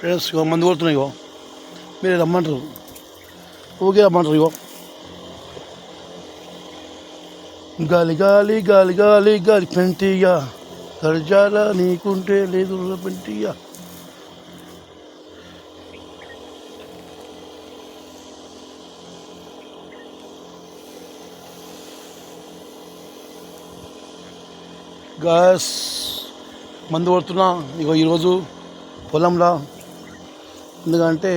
Friends ఇగో మందు కొడుతున్నాయి. ఇగో మీరు రమ్మంటారు, ఊకే రమ్మంటారు. ఇగో గాలి గాలి గాలి గాలి గాలి పెంటిగా గడిజాల నీకుంటే లేదు పెంటిగా. గ్యాస్ మందు కొడుతున్నా ఇగో ఈరోజు పొలంలో. ఎందుకంటే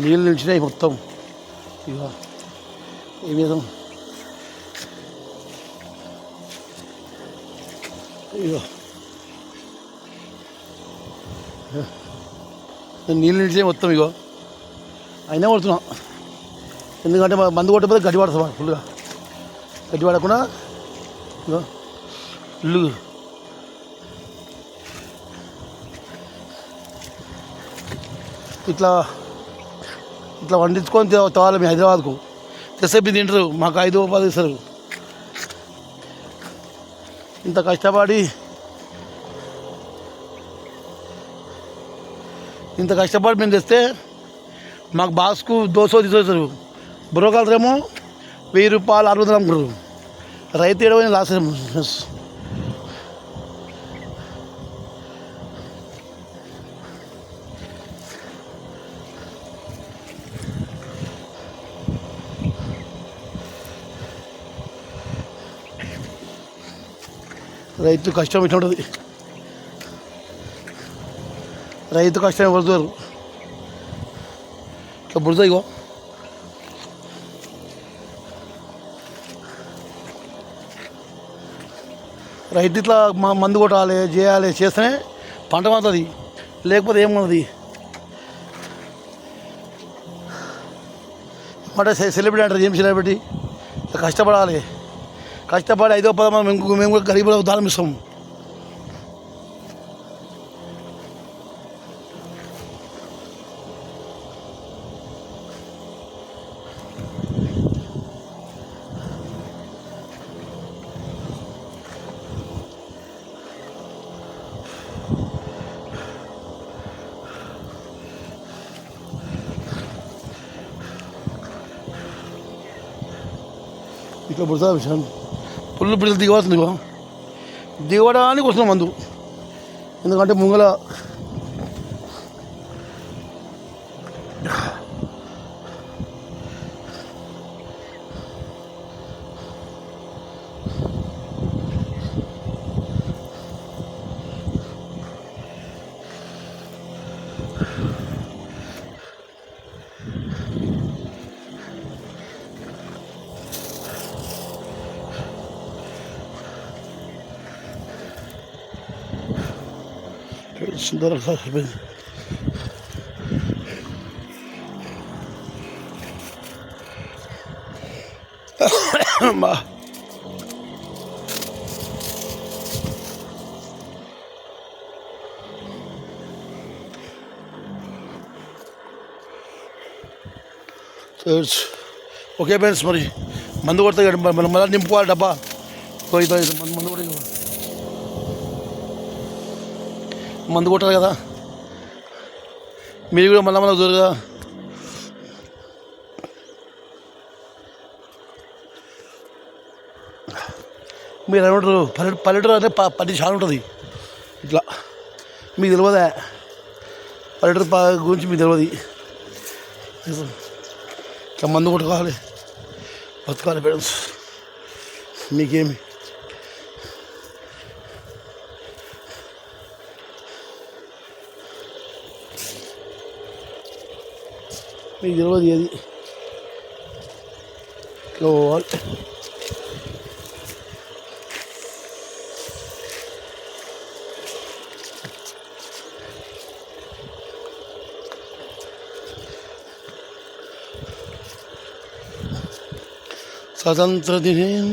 నీళ్ళు నిలిచినాయి మొత్తం. ఇక ఈ విధం ఇగో నీళ్ళు నిలిచినాయి మొత్తం. ఇగో అయినా కొడుతున్నా, ఎందుకంటే మందు కొట్టకపోతే గడ్డి పడుతుంది ఫుల్గా. గడ్డి పడకుండా ఇగో ఫుల్ ఇట్లా ఇట్లా వండించుకొని తేవాలి. మీ హైదరాబాద్కు తెస్తే మీరు తింటారు, మాకు 5 రూపాయలు ఇస్తారు. ఇంత కష్టపడి మేము తెస్తే మాకు బాక్స్కు 200 తీసుకొస్తారు. బ్రోకర్లేమో 1000 రూపాయలు 600 అమ్ముకుంటారు. రైతు ఏడవైనా లాస్. రైతు కష్టం ఇట్లా ఉంటుంది. రైతు కష్టం పడుతారు ఇట్లా బుడతా. ఇగో రైతు ఇట్లా మందు కొట్టాలి, చేయాలి, చేస్తేనే పంట పడుతుంది, లేకపోతే ఏమున్నది. అంటే సెలబ్రిటీ అంటారు, ఏం సెలబ్రిటీ? కష్టపడాలి, కష్టపడి 5 రూపాయలు మేము కూడా గరీబులకు దానం ఇస్తాం. ఇట్లా పుడతా విషయం పుల్లు పిల్లలు దిగవస్తుంది. దిగవడానికి వస్తున్నాం మందు, ఎందుకంటే ముంగల సుందరంగా అయిపోయింది. ఓకే ఫ్రెండ్స్, మరి మందు కొడతాయి మనం మళ్ళీ నింపుకోవాలి డబ్బా. మందు కూడా మందు కొట్టాలి కదా, మీరు కూడా మళ్ళీ దూరు కదా. మీరు ఏమంటారు, పల్లెటూరు అంటే 10 చాలా ఉంటుంది. ఇట్లా మీకు తెలియదా? పల్లెటూరు గురించి మీకు తెలియదు. ఇట్లా మందు కొట్టుకోవాలి, బతకాలి ఫ్రెండ్స్. మీకేమి మీకు తెలియదు ఏది. ఇట్లా పోవాలి. స్వతంత్ర దినం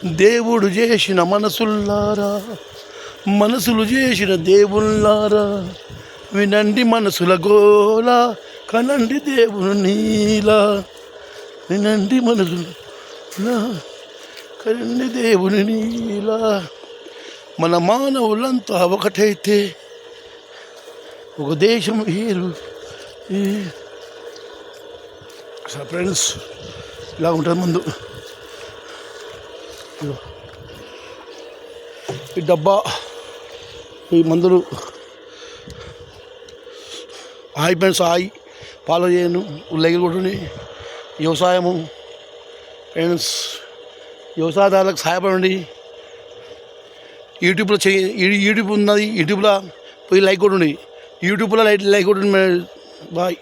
దేవుడు చేసిన మనసుల్లారా, మనసులు చేసిన దేవుళ్ళారా, వినండి మనసుల గోల, కనండి దేవుని నీలా. వినండి మనసుల కనండి దేవుని నీలా. మన మానవులంతా ఒకటైతే ఒక దేశం వేరు. ఫ్రెండ్స్ ఇలా ఉంటుంది ముందు. ఈ డబ్బా, ఈ మందులు. హాయ్ ఫ్రెండ్స్, హాయ్, ఫాలో చేయను, లైక్ కొట్టుని. వ్యవసాయము ఫ్రెండ్స్, వ్యవసాయదారులకు సహాయపడండి. యూట్యూబ్లో యూట్యూబ్ ఉన్నది, యూట్యూబ్లో పోయి లైక్ కొట్టుని, యూట్యూబ్లో లైక్ కొట్టుని. బాయ్.